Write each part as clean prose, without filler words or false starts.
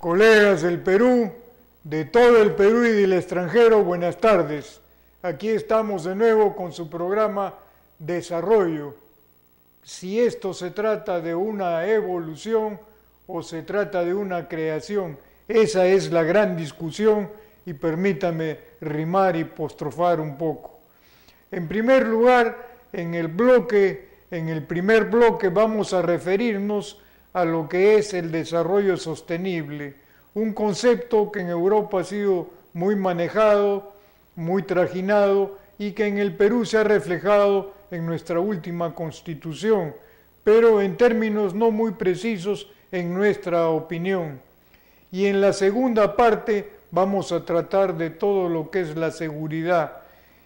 Colegas del Perú, de todo el Perú y del extranjero, buenas tardes. Aquí estamos de nuevo con su programa Desarrollo. Si esto se trata de una evolución o se trata de una creación, esa es la gran discusión y permítame rimar y apostrofar un poco. En primer lugar, en el primer bloque vamos a referirnos a lo que es el desarrollo sostenible, un concepto que en Europa ha sido muy manejado, muy trajinado y que en el Perú se ha reflejado en nuestra última constitución, pero en términos no muy precisos en nuestra opinión. Y en la segunda parte vamos a tratar de todo lo que es la seguridad.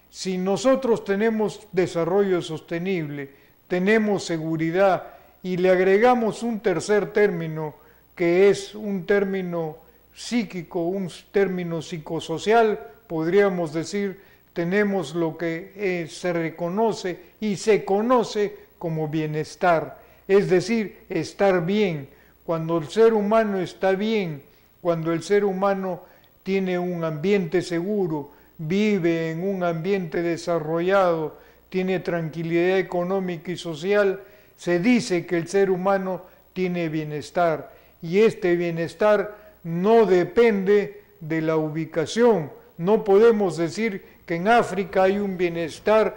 Si nosotros tenemos desarrollo sostenible, tenemos seguridad y le agregamos un tercer término que es un término psíquico, un término psicosocial, podríamos decir, tenemos lo que se reconoce y se conoce como bienestar, es decir, estar bien. Cuando el ser humano está bien, cuando el ser humano tiene un ambiente seguro, vive en un ambiente desarrollado, tiene tranquilidad económica y social, se dice que el ser humano tiene bienestar y este bienestar no depende de la ubicación. No podemos decir que en África hay un bienestar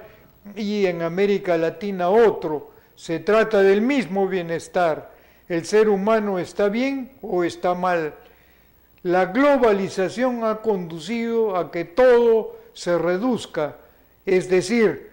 y en América Latina otro. Se trata del mismo bienestar. ¿El ser humano está bien o está mal? La globalización ha conducido a que todo se reduzca, es decir,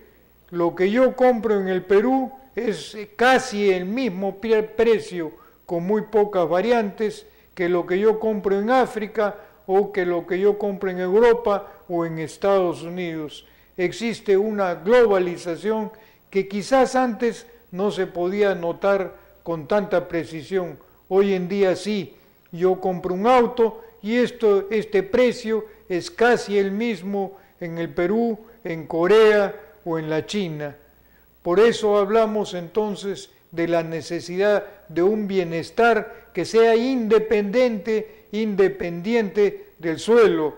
lo que yo compro en el Perú es casi el mismo precio, con muy pocas variantes, que lo que yo compro en África o que lo que yo compro en Europa o en Estados Unidos. Existe una globalización que quizás antes no se podía notar con tanta precisión. Hoy en día sí, yo compro un auto y este precio es casi el mismo en el Perú, en Corea o en la China. Por eso hablamos entonces de la necesidad de un bienestar que sea independiente del suelo.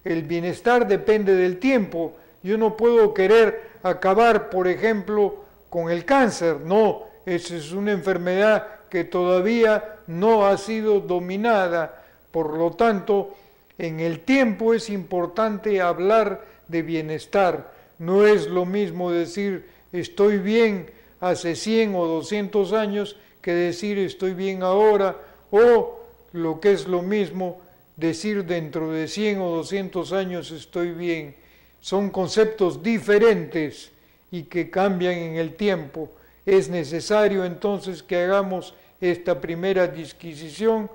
El bienestar depende del tiempo. Yo no puedo querer acabar, por ejemplo, con el cáncer. No, esa es una enfermedad que todavía no ha sido dominada. Por lo tanto, en el tiempo es importante hablar de bienestar. No es lo mismo decir estoy bien hace 100 o 200 años que decir estoy bien ahora, o lo que es lo mismo decir dentro de 100 o 200 años estoy bien. Son conceptos diferentes y que cambian en el tiempo. Es necesario entonces que hagamos esta primera disquisición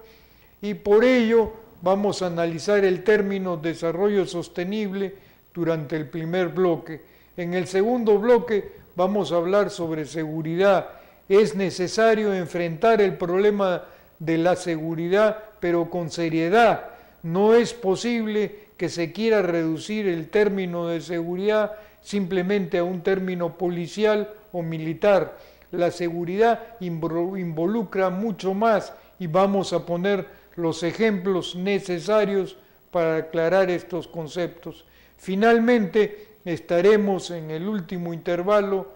y por ello vamos a analizar el término desarrollo sostenible durante el primer bloque. En el segundo bloque vamos a hablar sobre seguridad. Es necesario enfrentar el problema de la seguridad, pero con seriedad. No es posible que se quiera reducir el término de seguridad simplemente a un término policial o militar. La seguridad involucra mucho más y vamos a poner los ejemplos necesarios para aclarar estos conceptos. Finalmente, estaremos en el último intervalo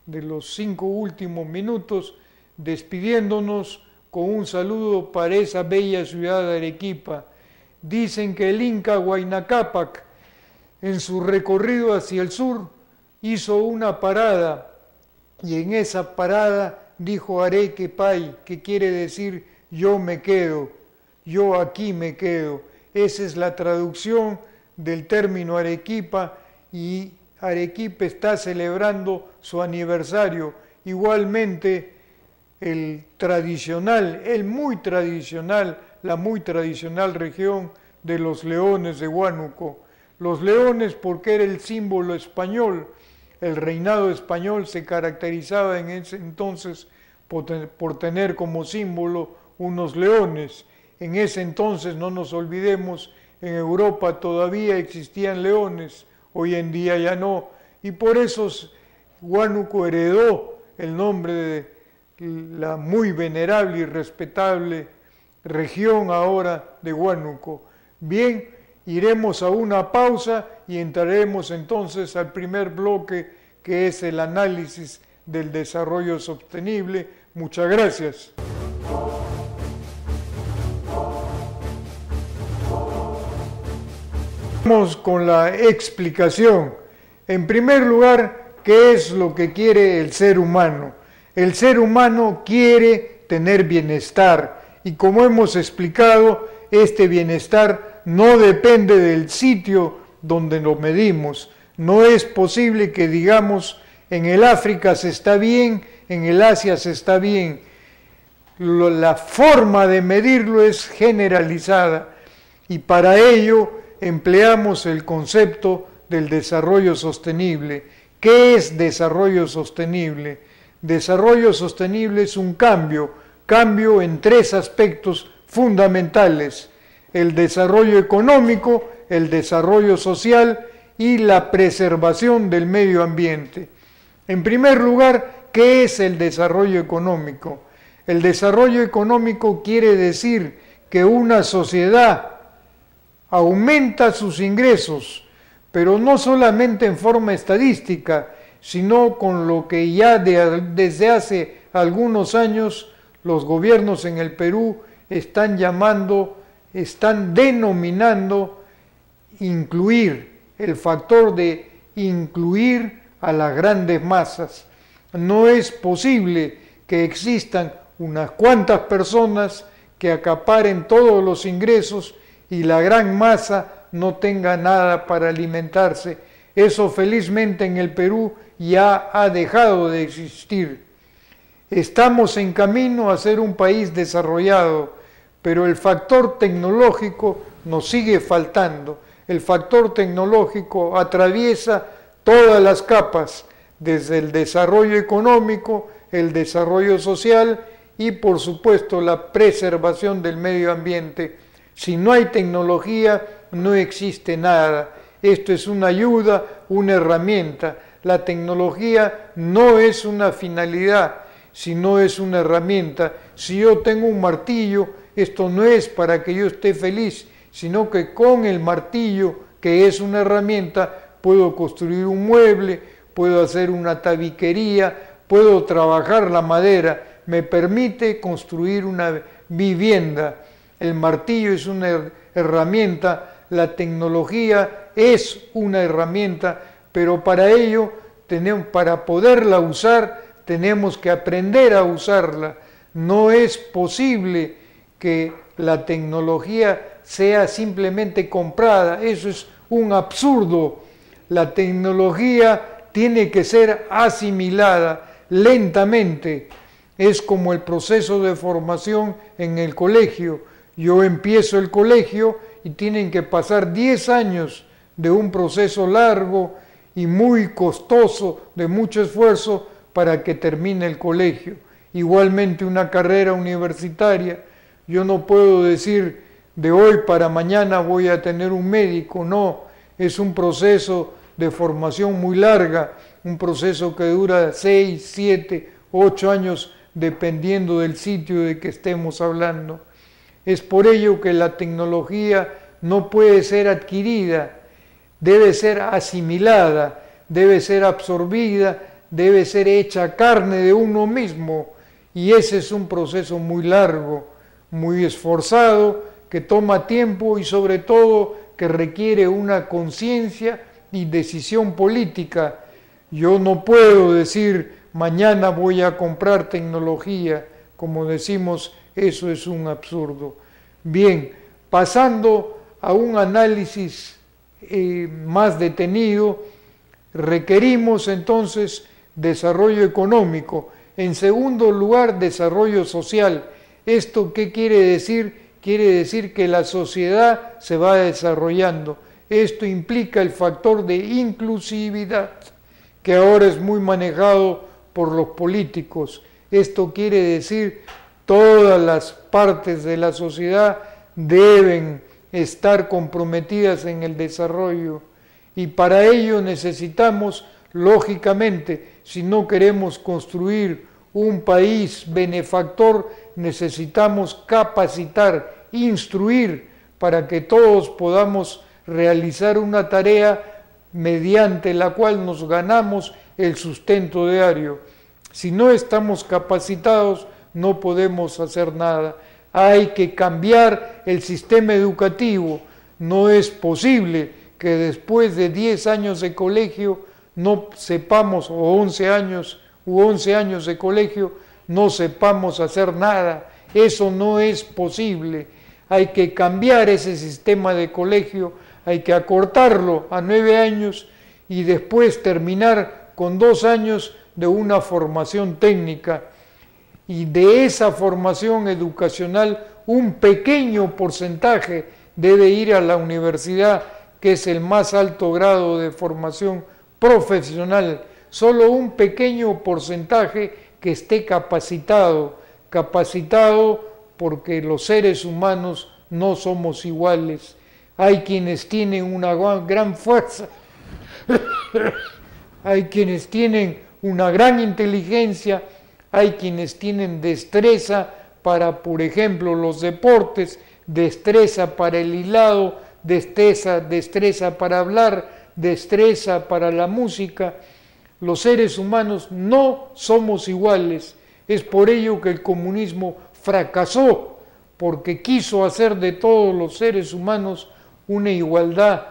de los 5 últimos minutos despidiéndonos con un saludo para esa bella ciudad de Arequipa. Dicen que el Inca Huayna Cápac, en su recorrido hacia el sur, hizo una parada y en esa parada dijo Arequepay, que quiere decir yo me quedo, yo aquí me quedo. Esa es la traducción del término Arequipa y Arequipa está celebrando su aniversario. Igualmente la muy tradicional región de los Leones de Huánuco. Los leones porque era el símbolo español. El reinado español se caracterizaba en ese entonces por tener como símbolo unos leones. En ese entonces, no nos olvidemos, en Europa todavía existían leones, hoy en día ya no, y por eso Huánuco heredó el nombre de la muy venerable y respetable región ahora de Huánuco. Bien, iremos a una pausa y entraremos entonces al primer bloque, que es el análisis del desarrollo sostenible. Muchas gracias. Vamos con la explicación. En primer lugar, ¿qué es lo que quiere el ser humano? El ser humano quiere tener bienestar y, como hemos explicado, este bienestar no depende del sitio donde lo medimos. No es posible que digamos en el África se está bien, en el Asia se está bien. La forma de medirlo es generalizada y para ello empleamos el concepto del desarrollo sostenible. ¿Qué es desarrollo sostenible? Desarrollo sostenible es un cambio en tres aspectos fundamentales: el desarrollo económico, el desarrollo social y la preservación del medio ambiente. En primer lugar, ¿qué es el desarrollo económico? El desarrollo económico quiere decir que una sociedad aumenta sus ingresos, pero no solamente en forma estadística, sino con lo que ya desde hace algunos años los gobiernos en el Perú están denominando incluir, el factor de incluir a las grandes masas. No es posible que existan unas cuantas personas que acaparen todos los ingresos y la gran masa no tenga nada para alimentarse. Eso felizmente en el Perú ya ha dejado de existir. Estamos en camino a ser un país desarrollado, pero el factor tecnológico nos sigue faltando. El factor tecnológico atraviesa todas las capas, desde el desarrollo económico, el desarrollo social y por supuesto la preservación del medio ambiente. Si no hay tecnología, no existe nada. Esto es una ayuda, una herramienta. La tecnología no es una finalidad, sino es una herramienta. Si yo tengo un martillo, esto no es para que yo esté feliz, sino que con el martillo, que es una herramienta, puedo construir un mueble, puedo hacer una tabiquería, puedo trabajar la madera, me permite construir una vivienda. El martillo es una herramienta, la tecnología es una herramienta, pero para ello, para poderla usar, tenemos que aprender a usarla. No es posible que la tecnología sea simplemente comprada, eso es un absurdo. La tecnología tiene que ser asimilada lentamente. Es como el proceso de formación en el colegio. Yo empiezo el colegio y tienen que pasar 10 años de un proceso largo y muy costoso, de mucho esfuerzo, para que termine el colegio. Igualmente una carrera universitaria. Yo no puedo decir de hoy para mañana voy a tener un médico, no. Es un proceso de formación muy larga, un proceso que dura 6, 7, 8 años, dependiendo del sitio de que estemos hablando. Es por ello que la tecnología no puede ser adquirida, debe ser asimilada, debe ser absorbida, debe ser hecha carne de uno mismo. Y ese es un proceso muy largo, muy esforzado, que toma tiempo y sobre todo que requiere una conciencia y decisión política. Yo no puedo decir mañana voy a comprar tecnología, como decimos, eso es un absurdo. Bien, pasando a un análisis más detenido, requerimos entonces desarrollo económico. En segundo lugar, desarrollo social. ¿Esto qué quiere decir? Quiere decir que la sociedad se va desarrollando. Esto implica el factor de inclusividad, que ahora es muy manejado por los políticos. Esto quiere decir todas las partes de la sociedad deben estar comprometidas en el desarrollo y para ello necesitamos, lógicamente, si no queremos construir un país benefactor, necesitamos capacitar, instruir para que todos podamos realizar una tarea mediante la cual nos ganamos el sustento diario. Si no estamos capacitados, no podemos hacer nada. Hay que cambiar el sistema educativo. No es posible que después de 10 años de colegio no sepamos, o 11 años de colegio, no sepamos hacer nada. Eso no es posible. Hay que cambiar ese sistema de colegio, hay que acortarlo a 9 años y después terminar con 2 años de una formación técnica. Y de esa formación educacional, un pequeño porcentaje debe ir a la universidad, que es el más alto grado de formación profesional. Solo un pequeño porcentaje que esté capacitado porque los seres humanos no somos iguales. Hay quienes tienen una gran fuerza, hay quienes tienen una gran inteligencia, hay quienes tienen destreza para, por ejemplo, los deportes, destreza para el hilado, destreza para hablar, destreza para la música. Los seres humanos no somos iguales. Es por ello que el comunismo fracasó, porque quiso hacer de todos los seres humanos una igualdad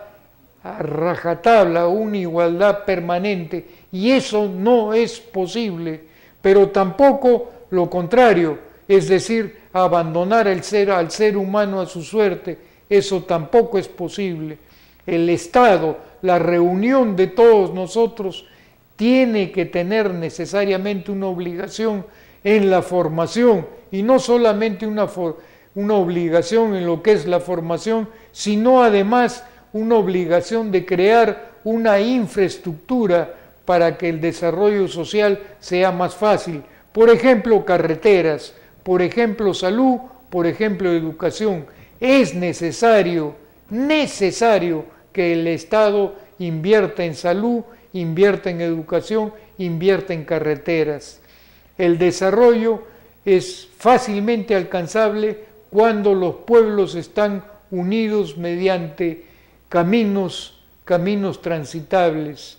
a rajatabla, una igualdad permanente, y eso no es posible, pero tampoco lo contrario, es decir, abandonar al ser humano a su suerte, eso tampoco es posible. El Estado, la reunión de todos nosotros, tiene que tener necesariamente una obligación en la formación, y no solamente una obligación en lo que es la formación, sino además una obligación de crear una infraestructura para que el desarrollo social sea más fácil. Por ejemplo, carreteras, por ejemplo, salud, por ejemplo, educación. Es necesario que el Estado invierta en salud, invierta en educación, invierta en carreteras. El desarrollo es fácilmente alcanzable cuando los pueblos están unidos mediante caminos transitables.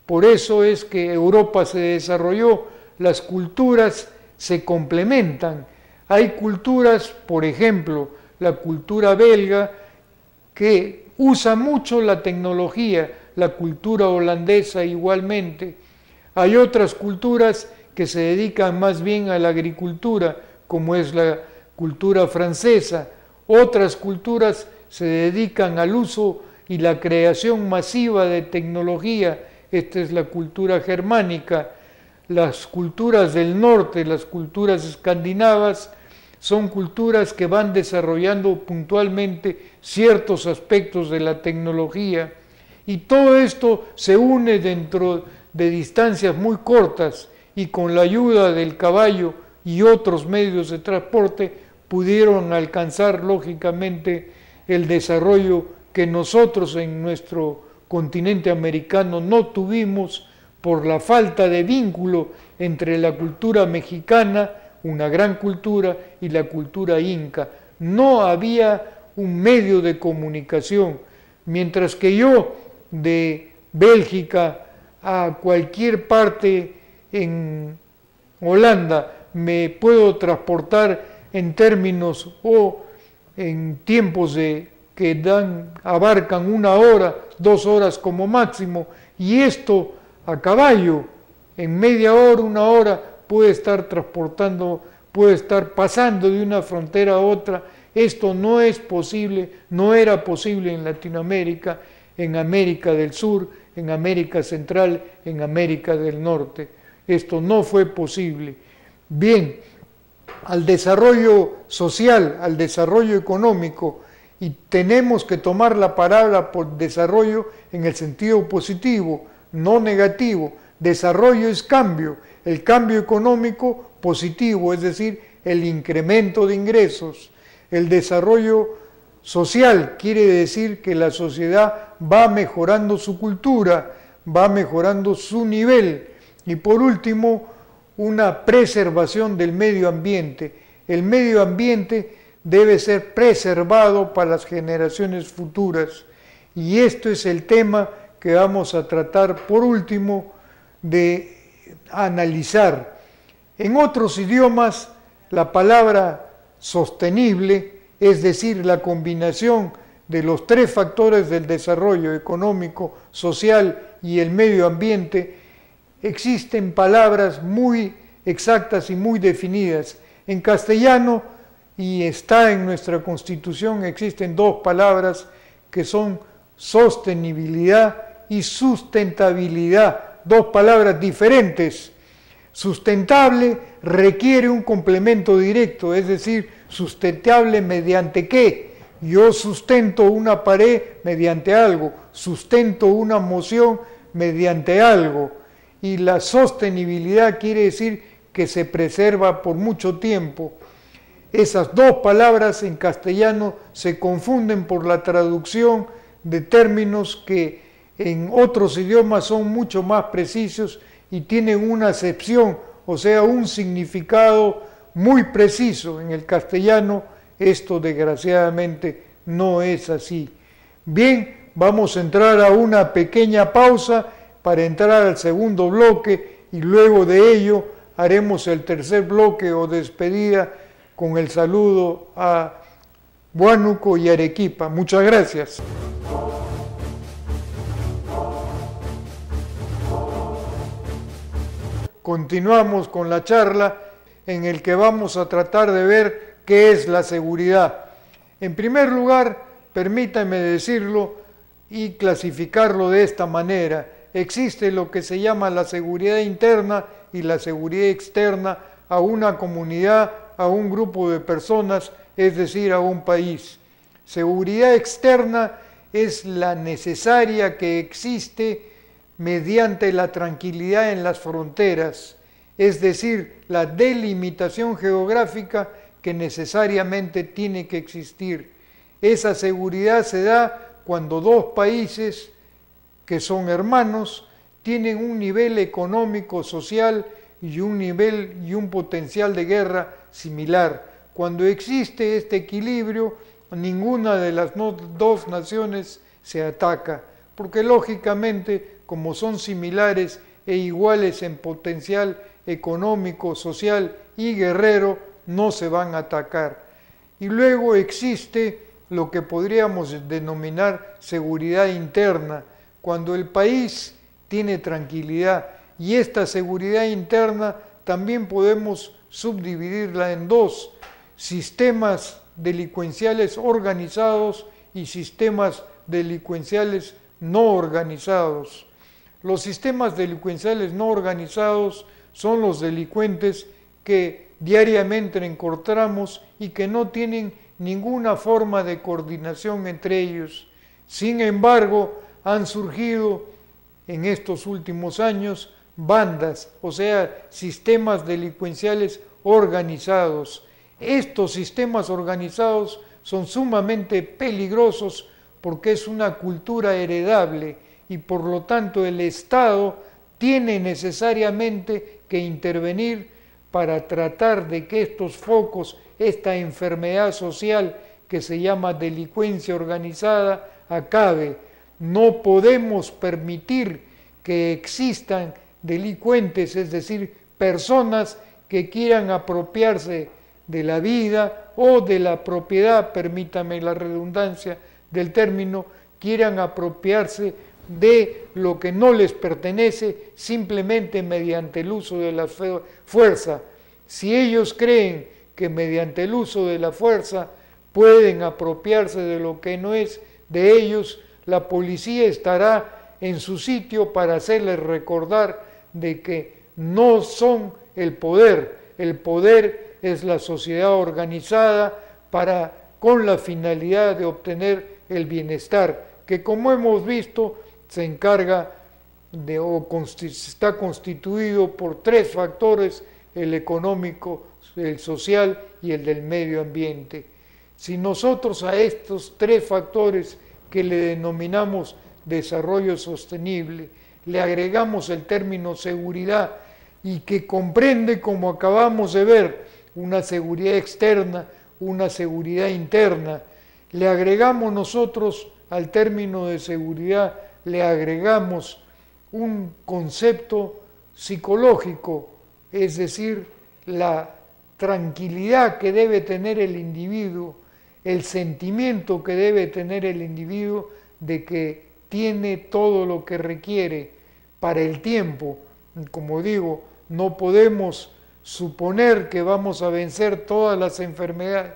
Por eso es que Europa se desarrolló, las culturas se complementan. Hay culturas, por ejemplo, la cultura belga, que usa mucho la tecnología, la cultura holandesa igualmente. Hay otras culturas que se dedican más bien a la agricultura, como es la cultura francesa. Otras culturas se dedican al uso y la creación masiva de tecnología. Esta es la cultura germánica. Las culturas del norte, las culturas escandinavas, son culturas que van desarrollando puntualmente ciertos aspectos de la tecnología. Y todo esto se une dentro de distancias muy cortas, y con la ayuda del caballo y otros medios de transporte pudieron alcanzar lógicamente el desarrollo que nosotros en nuestro continente americano no tuvimos por la falta de vínculo entre la cultura mexicana, una gran cultura, y la cultura inca. No había un medio de comunicación, mientras que yo de Bélgica a cualquier parte en Holanda me puedo transportar en términos o en tiempos que abarcan 1 hora, 2 horas como máximo, y esto a caballo, en media hora, 1 hora, puede estar pasando de una frontera a otra. Esto no es posible, no era posible en Latinoamérica, en América del Sur, en América Central, en América del Norte. Esto no fue posible. Bien, al desarrollo social, al desarrollo económico, y tenemos que tomar la palabra por desarrollo en el sentido positivo, no negativo. Desarrollo es cambio, el cambio económico positivo, es decir, el incremento de ingresos. El desarrollo social quiere decir que la sociedad va mejorando su cultura, va mejorando su nivel. Y por último, una preservación del medio ambiente. El medio ambiente debe ser preservado para las generaciones futuras. Y esto es el tema que vamos a tratar por último de analizar. En otros idiomas, la palabra sostenible, es decir, la combinación de los tres factores del desarrollo económico, social y el medio ambiente, existen palabras muy exactas y muy definidas. En castellano, y está en nuestra Constitución, existen dos palabras que son sostenibilidad y sustentabilidad, dos palabras diferentes. Sustentable requiere un complemento directo, es decir, sustentable mediante qué. Yo sustento una pared mediante algo, sustento una moción mediante algo. Y la sostenibilidad quiere decir que se preserva por mucho tiempo. Esas dos palabras en castellano se confunden por la traducción de términos que en otros idiomas son mucho más precisos y tienen una acepción, o sea, un significado muy preciso. En el castellano esto desgraciadamente no es así. Bien, vamos a entrar a una pequeña pausa para entrar al segundo bloque y luego de ello haremos el tercer bloque o despedida con el saludo a Huánuco y Arequipa. Muchas gracias. Continuamos con la charla en el que vamos a tratar de ver qué es la seguridad. En primer lugar, permítanme decirlo y clasificarlo de esta manera. Existe lo que se llama la seguridad interna y la seguridad externa a una comunidad, a un grupo de personas, es decir, a un país. Seguridad externa es la necesaria que existe mediante la tranquilidad en las fronteras, es decir, la delimitación geográfica que necesariamente tiene que existir. Esa seguridad se da cuando dos países que son hermanos tienen un nivel económico, social y un nivel y un potencial de guerra similar. Cuando existe este equilibrio, ninguna de las dos naciones se ataca, porque lógicamente, como son similares e iguales en potencial económico, social y guerrero, no se van a atacar. Y luego existe lo que podríamos denominar seguridad interna, cuando el país tiene tranquilidad, y esta seguridad interna también podemos subdividirla en dos: sistemas delincuenciales organizados y sistemas delincuenciales no organizados. Los sistemas delincuenciales no organizados son los delincuentes que diariamente encontramos y que no tienen ninguna forma de coordinación entre ellos. Sin embargo, han surgido en estos últimos años bandas, o sea, sistemas delincuenciales organizados. Estos sistemas organizados son sumamente peligrosos porque es una cultura heredable y por lo tanto el Estado tiene necesariamente que intervenir para tratar de que estos focos, esta enfermedad social que se llama delincuencia organizada, acabe. No podemos permitir que existan delincuentes, es decir, personas que quieran apropiarse de la vida o de la propiedad, permítame la redundancia del término, quieran apropiarse de lo que no les pertenece simplemente mediante el uso de la fuerza. Si ellos creen que mediante el uso de la fuerza pueden apropiarse de lo que no es de ellos, la policía estará en su sitio para hacerles recordar de que no son el poder es la sociedad organizada con la finalidad de obtener el bienestar, que como hemos visto se encarga está constituido por tres factores: el económico, el social y el del medio ambiente. Si nosotros a estos tres factores que le denominamos desarrollo sostenible le agregamos el término seguridad, y que comprende, como acabamos de ver, una seguridad externa, una seguridad interna. Le agregamos nosotros al término de seguridad, le agregamos un concepto psicológico, es decir, la tranquilidad que debe tener el individuo, el sentimiento que debe tener el individuo de que tiene todo lo que requiere para el tiempo. Como digo, no podemos suponer que vamos a vencer todas las enfermedades,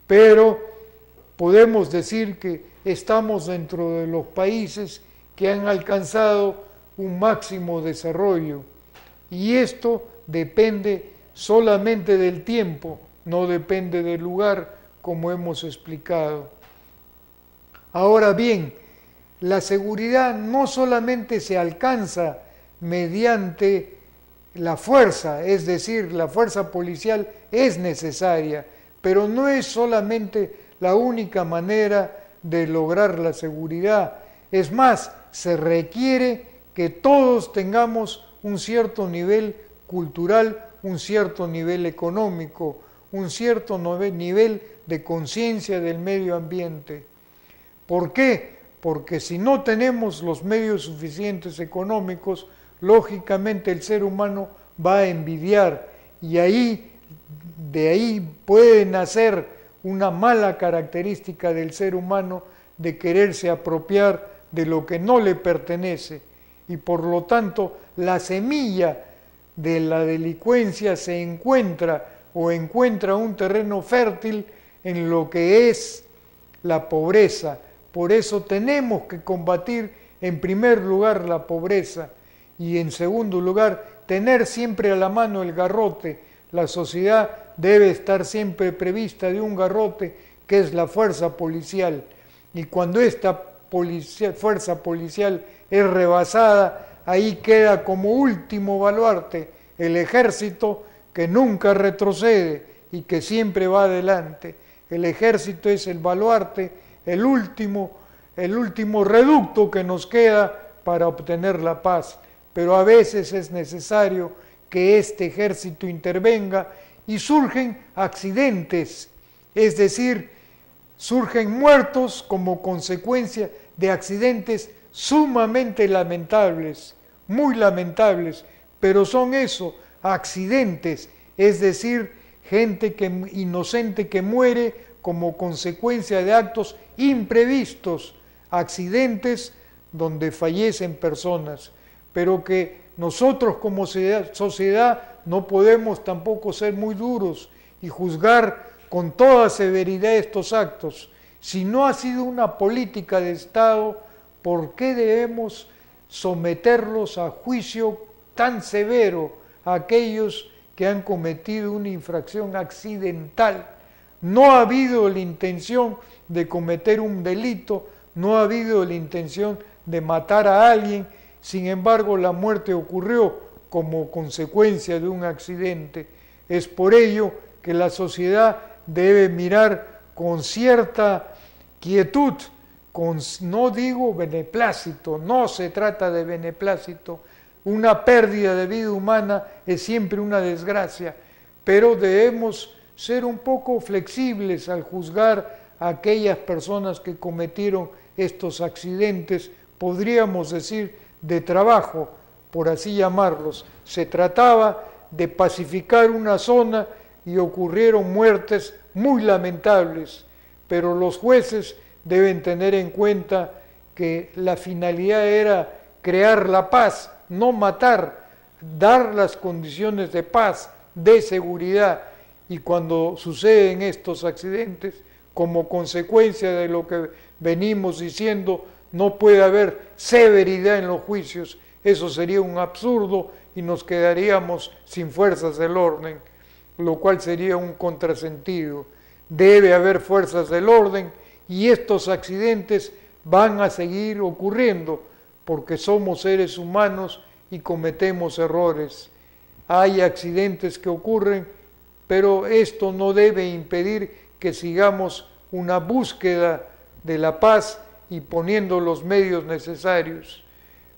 pero podemos decir que estamos dentro de los países que han alcanzado un máximo desarrollo, y esto depende solamente del tiempo, no depende del lugar, como hemos explicado. Ahora bien, la seguridad no solamente se alcanza mediante la fuerza, es decir, la fuerza policial es necesaria, pero no es solamente la única manera de lograr la seguridad. Es más, se requiere que todos tengamos un cierto nivel cultural, un cierto nivel económico, un cierto nivel de conciencia del medio ambiente. ¿Por qué? Porque si no tenemos los medios suficientes económicos, lógicamente el ser humano va a envidiar, y de ahí puede nacer una mala característica del ser humano de quererse apropiar de lo que no le pertenece, y por lo tanto la semilla de la delincuencia se encuentra un terreno fértil en lo que es la pobreza. Por eso tenemos que combatir en primer lugar la pobreza y en segundo lugar tener siempre a la mano el garrote. La sociedad debe estar siempre prevista de un garrote que es la fuerza policial, y cuando esta fuerza policial es rebasada, ahí queda como último baluarte el ejército, que nunca retrocede y que siempre va adelante. El ejército es el baluarte, el último reducto que nos queda para obtener la paz. Pero a veces es necesario que este ejército intervenga y surgen accidentes, es decir, surgen muertos como consecuencia de accidentes sumamente lamentables, muy lamentables, pero son eso, accidentes, es decir, gente inocente que muere como consecuencia de actos imprevistos, accidentes donde fallecen personas, pero que nosotros como sociedad no podemos tampoco ser muy duros y juzgar con toda severidad estos actos. Si no ha sido una política de Estado, ¿por qué debemos someterlos a juicio tan severo a aquellos que han cometido una infracción accidental? No ha habido la intención de cometer un delito, no ha habido la intención de matar a alguien, sin embargo la muerte ocurrió como consecuencia de un accidente. Es por ello que la sociedad debe mirar con cierta quietud, no digo beneplácito, no se trata de beneplácito, una pérdida de vida humana es siempre una desgracia, pero debemos ser un poco flexibles al juzgar a aquellas personas que cometieron estos accidentes, podríamos decir, de trabajo, por así llamarlos. Se trataba de pacificar una zona y ocurrieron muertes muy lamentables, pero los jueces deben tener en cuenta que la finalidad era crear la paz, no matar, dar las condiciones de paz, de seguridad, y cuando suceden estos accidentes, como consecuencia de lo que venimos diciendo, no puede haber severidad en los juicios. Eso sería un absurdo y nos quedaríamos sin fuerzas del orden, lo cual sería un contrasentido. Debe haber fuerzas del orden y estos accidentes van a seguir ocurriendo porque somos seres humanos y cometemos errores. Hay accidentes que ocurren, pero esto no debe impedir que sigamos una búsqueda de la paz y poniendo los medios necesarios.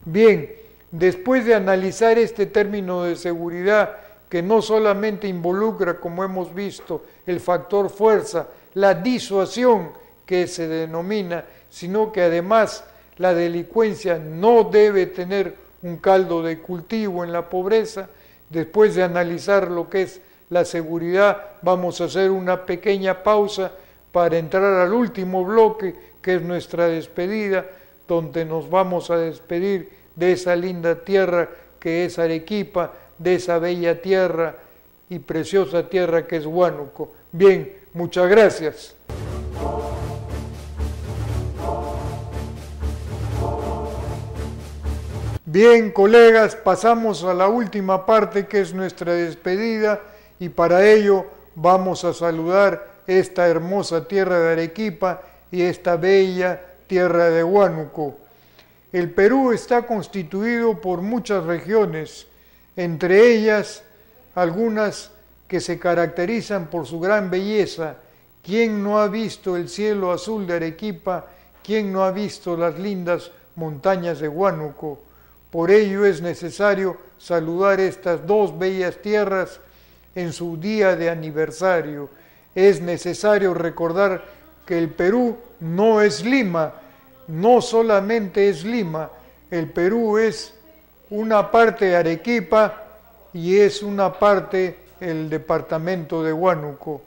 Bien, después de analizar este término de seguridad, que no solamente involucra, como hemos visto, el factor fuerza, la disuasión que se denomina, sino que además la delincuencia no debe tener un caldo de cultivo en la pobreza. Después de analizar lo que es la seguridad, vamos a hacer una pequeña pausa para entrar al último bloque, que es nuestra despedida, donde nos vamos a despedir de esa linda tierra que es Arequipa, de esa bella tierra y preciosa tierra que es Huánuco. Bien, muchas gracias. Bien, colegas, pasamos a la última parte, que es nuestra despedida, y para ello vamos a saludar esta hermosa tierra de Arequipa y esta bella tierra de Huánuco. El Perú está constituido por muchas regiones, entre ellas algunas que se caracterizan por su gran belleza. ¿Quién no ha visto el cielo azul de Arequipa? ¿Quién no ha visto las lindas montañas de Huánuco? Por ello es necesario saludar estas dos bellas tierras en su día de aniversario. Es necesario recordar que el Perú no es Lima, no solamente es Lima, el Perú es una parte de Arequipa y es una parte el departamento de Huánuco.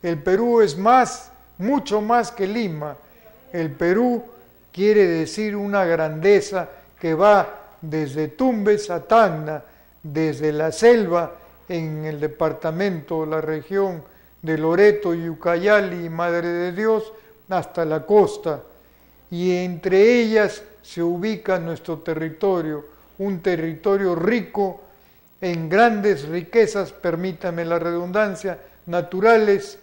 El Perú es más, mucho más que Lima. El Perú quiere decir una grandeza que va desde Tumbes a Tacna, desde la selva en el departamento, la región de Loreto, Ucayali y Madre de Dios, hasta la costa. Y entre ellas se ubica nuestro territorio, un territorio rico en grandes riquezas, permítame la redundancia, naturales,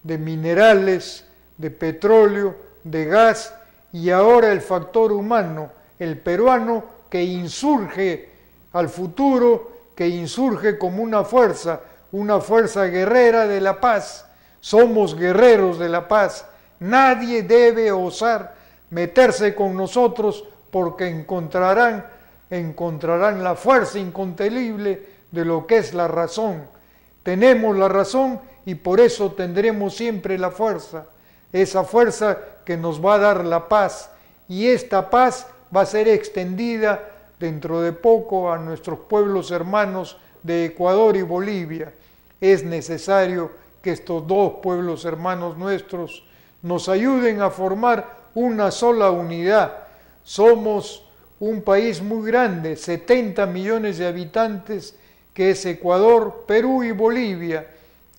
de minerales, de petróleo, de gas, y ahora el factor humano, el peruano que insurge al futuro, que insurge como una fuerza guerrera de la paz. Somos guerreros de la paz. Nadie debe osar meterse con nosotros, porque encontrarán la fuerza incontenible de lo que es la razón. Tenemos la razón y por eso tendremos siempre la fuerza, esa fuerza que nos va a dar la paz, y esta paz va a ser extendida dentro de poco a nuestros pueblos hermanos de Ecuador y Bolivia. Es necesario que estos dos pueblos hermanos nuestros nos ayuden a formar una sola unidad. Somos un país muy grande, 70 millones de habitantes, que es Ecuador, Perú y Bolivia.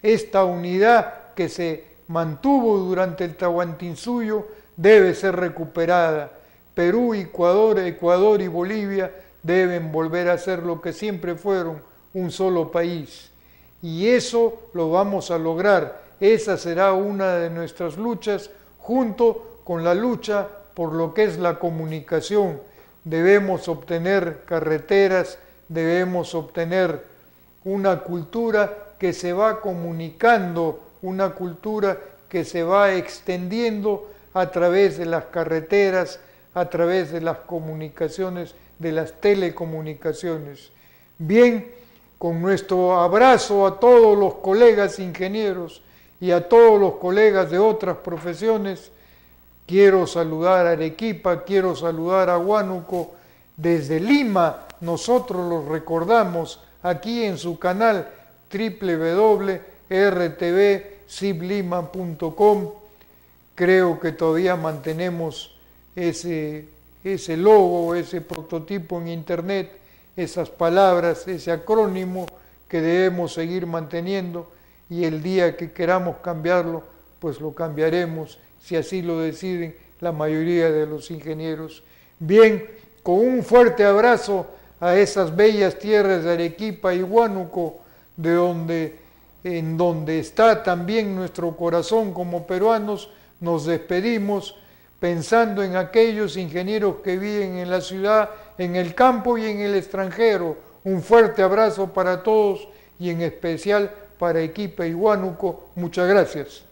Esta unidad que se mantuvo durante el Tahuantinsuyo debe ser recuperada. Perú, Ecuador y Bolivia deben volver a ser lo que siempre fueron, un solo país. Y eso lo vamos a lograr. Esa será una de nuestras luchas, junto con la lucha por lo que es la comunicación. Debemos obtener carreteras, debemos obtener una cultura que se va comunicando, una cultura que se va extendiendo a través de las carreteras, a través de las comunicaciones, de las telecomunicaciones. Bien, con nuestro abrazo a todos los colegas ingenieros y a todos los colegas de otras profesiones, quiero saludar a Arequipa, quiero saludar a Huánuco. Desde Lima nosotros los recordamos aquí en su canal www.rtvciblima.com. Creo que todavía mantenemos ese logo, ese prototipo en internet, esas palabras, ese acrónimo que debemos seguir manteniendo, y el día que queramos cambiarlo, pues lo cambiaremos, si así lo deciden la mayoría de los ingenieros. Bien, con un fuerte abrazo a esas bellas tierras de Arequipa y Huánuco, en donde está también nuestro corazón como peruanos, nos despedimos pensando en aquellos ingenieros que viven en la ciudad, en el campo y en el extranjero. Un fuerte abrazo para todos y en especial para Arequipa y Huánuco. Muchas gracias.